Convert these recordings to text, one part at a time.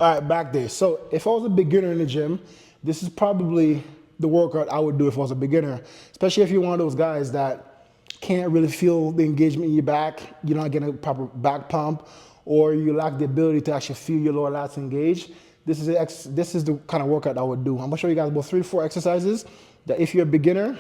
All right, back there. So if I was a beginner in the gym, this is probably the workout I would do if I was a beginner, especially if you're one of those guys that can't really feel the engagement in your back, you're not getting a proper back pump, or you lack the ability to actually feel your lower lats engage. This is the kind of workout I would do. I'm gonna show you guys about 3 to 4 exercises that if you're a beginner,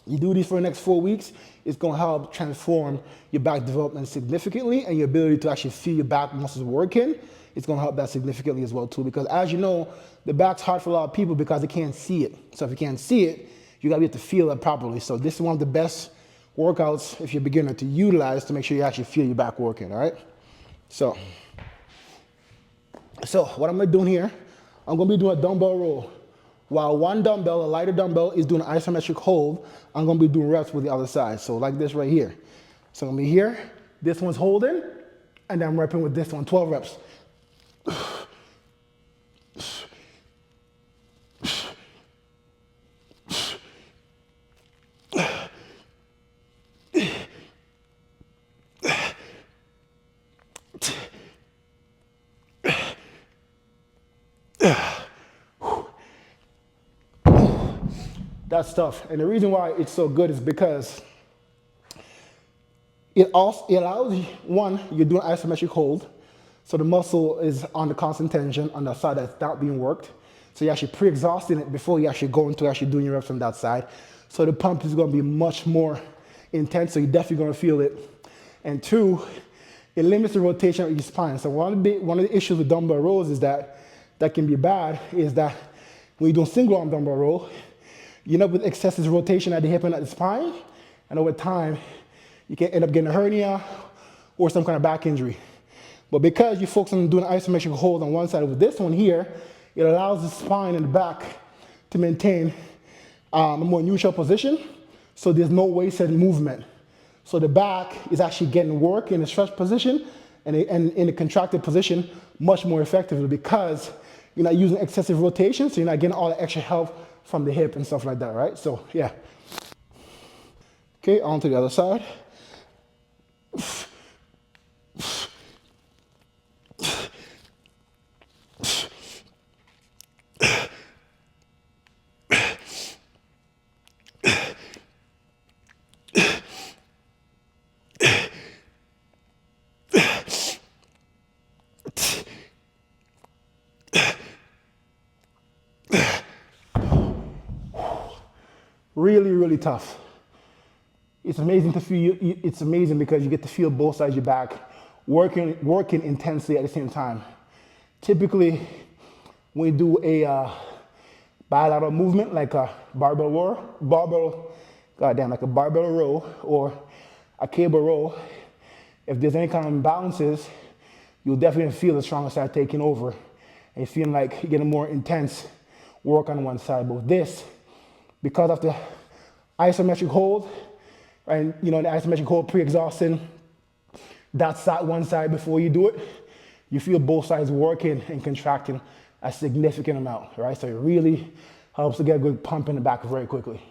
you do these for the next 4 weeks, it's gonna help transform your back development significantly and your ability to actually feel your back muscles working. It's gonna help that significantly as well too, because as you know, the back's hard for a lot of people because they can't see it. So if you can't see it, you gotta be able to feel it properly. So this is one of the best workouts if you're a beginner to utilize to make sure you actually feel your back working, all right? So, so what I'm gonna do here, I'm gonna be doing a dumbbell row. While one dumbbell, a lighter dumbbell, is doing an isometric hold, I'm gonna be doing reps with the other side. So like this right here. So I'm gonna be here, this one's holding, and then I'm repping with this one, 12 reps. That's tough. And the reason why it's so good is because it allows you, one, you're doing isometric hold. So the muscle is on the constant tension on the side that's not being worked. So you're actually pre-exhausting it before you actually go into actually doing your reps on that side. So the pump is gonna be much more intense, so you're definitely gonna feel it. And two, it limits the rotation of your spine. So one of the issues with dumbbell rows is that can be bad is that when you're doing single arm dumbbell row, you end up with excessive rotation at the hip and at the spine, and over time, you can end up getting a hernia or some kind of back injury. But because you focus on doing an isometric hold on one side with this one here, it allows the spine and the back to maintain a more neutral position, so there's no wasted movement. So the back is actually getting work in a stretched position and in a contracted position much more effectively because you're not using excessive rotation, so you're not getting all the extra help from the hip and stuff like that, right? So yeah. Okay, on to the other side. Really, really tough. It's amazing to feel. It's amazing because you get to feel both sides of your back working intensely at the same time. Typically, when you do a bilateral movement like a like a barbell row or a cable row, if there's any kind of imbalances, you'll definitely feel the stronger side taking over, and you're feeling like you're getting more intense work on one side. But with this, because of the isometric hold, and the isometric hold pre-exhausting that side, one side before you do it, you feel both sides working and contracting a significant amount, right? So it really helps to get a good pump in the back very quickly.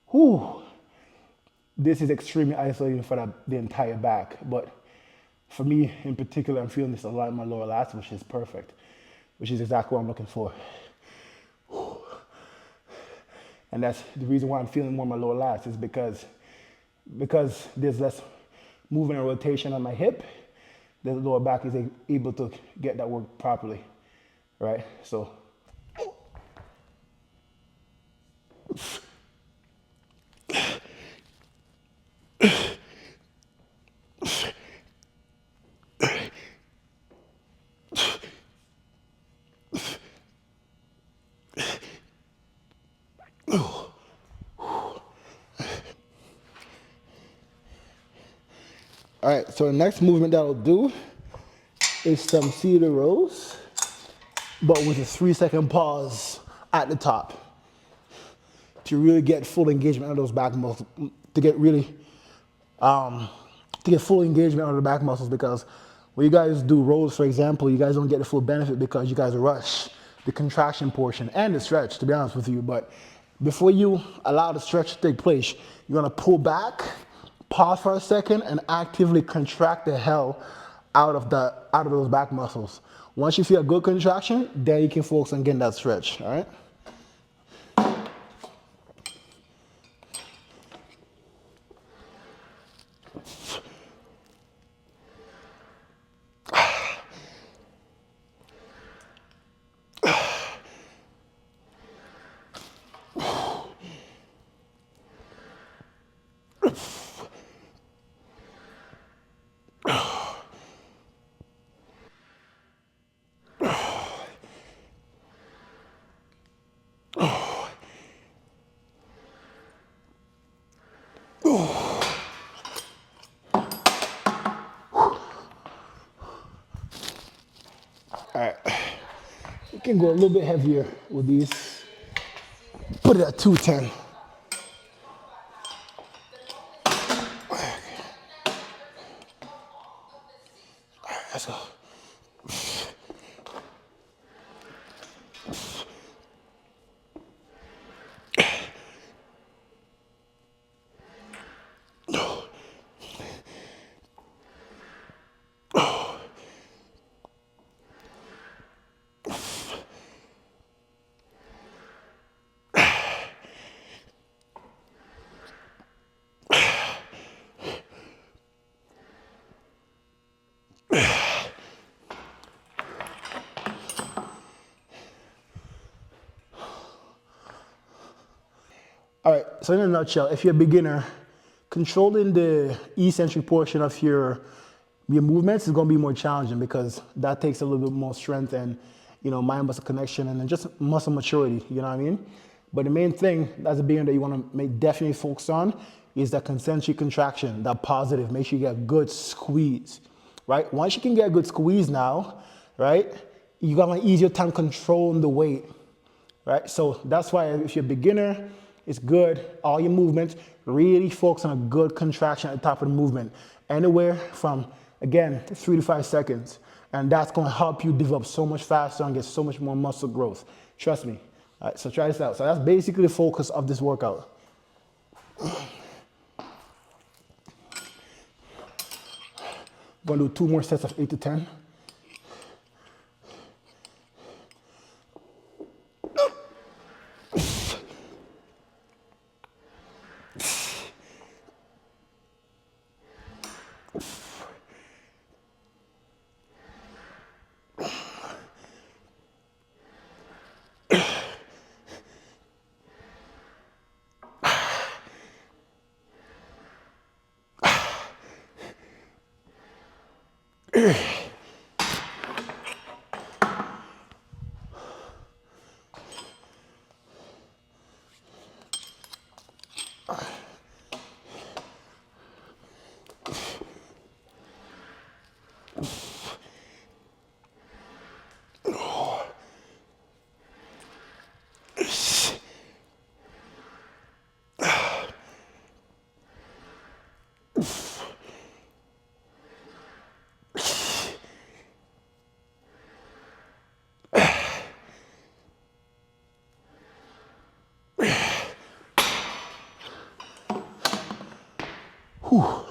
Whew. This is extremely isolating for the entire back, but for me in particular, I'm feeling this a lot in my lower lats, which is perfect, which is exactly what I'm looking for. And that's the reason why I'm feeling more in my lower lats is because there's less movement and rotation on my hip, the lower back is able to get that work properly, right? So. All right, so the next movement that I'll do is some cedar rows. but with a 3 second pause at the top to really get full engagement of those back muscles, to get really, to get full engagement of the back muscles. Because when you guys do rows, for example, you guys don't get the full benefit because you guys rush the contraction portion and the stretch, to be honest with you. But before you allow the stretch to take place, you're gonna pull back, pause for a second, and actively contract the hell out of those back muscles. Once you feel a good contraction, then you can focus on getting that stretch. All right. All right. You can go a little bit heavier with these. Put it at 210. Let's go. All right, so in a nutshell, if you're a beginner, controlling the eccentric portion of your movements is going to be more challenging because that takes a little bit more strength and, mind muscle connection and then just muscle maturity, you know what I mean? But the main thing as a beginner that you want to definitely focus on is that concentric contraction, that positive. Make sure you get a good squeeze, right? Once you can get a good squeeze now, right, you got an easier time controlling the weight, right? So that's why if you're a beginner, it's good. All your movements, really focus on a good contraction at the top of the movement. Anywhere from, again, 3 to 5 seconds. And that's gonna help you develop so much faster and get so much more muscle growth. Trust me. All right, so try this out. So that's basically the focus of this workout. I'm gonna do 2 more sets of 8 to 10. Whew.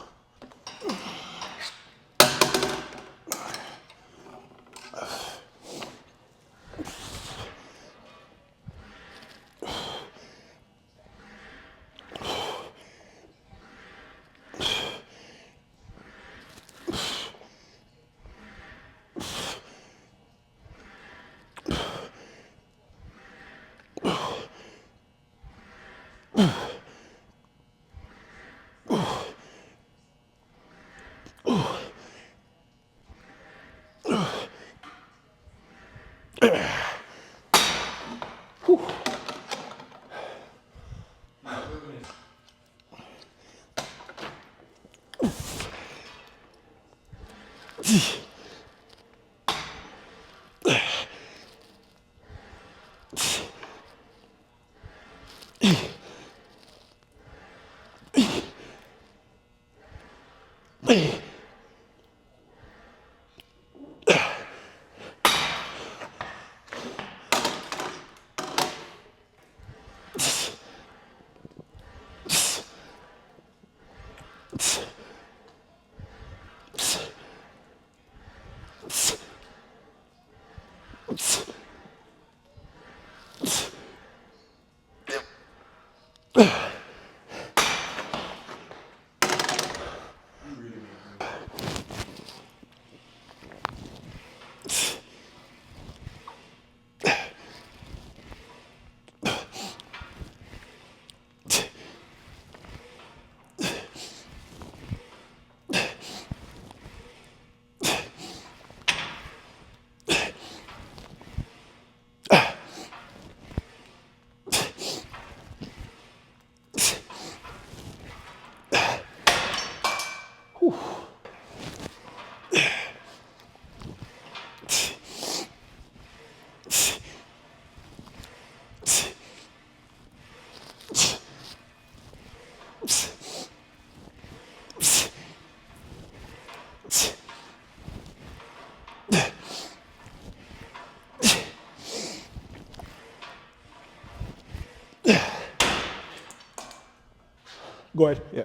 Go ahead. Yeah.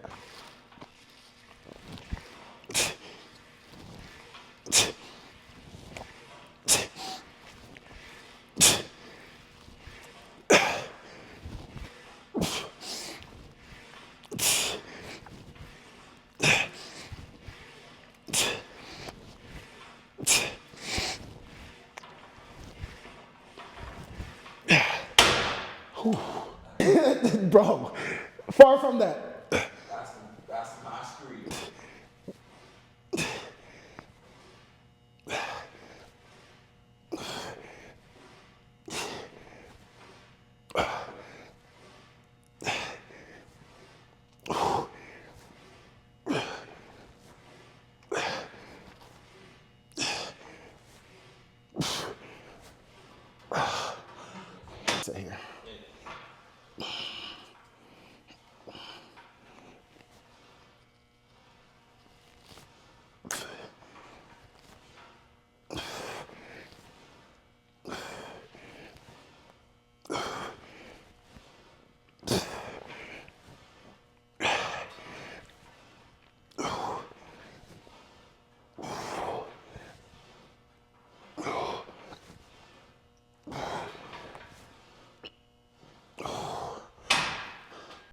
Bro, far from that. That's my street. Sit here.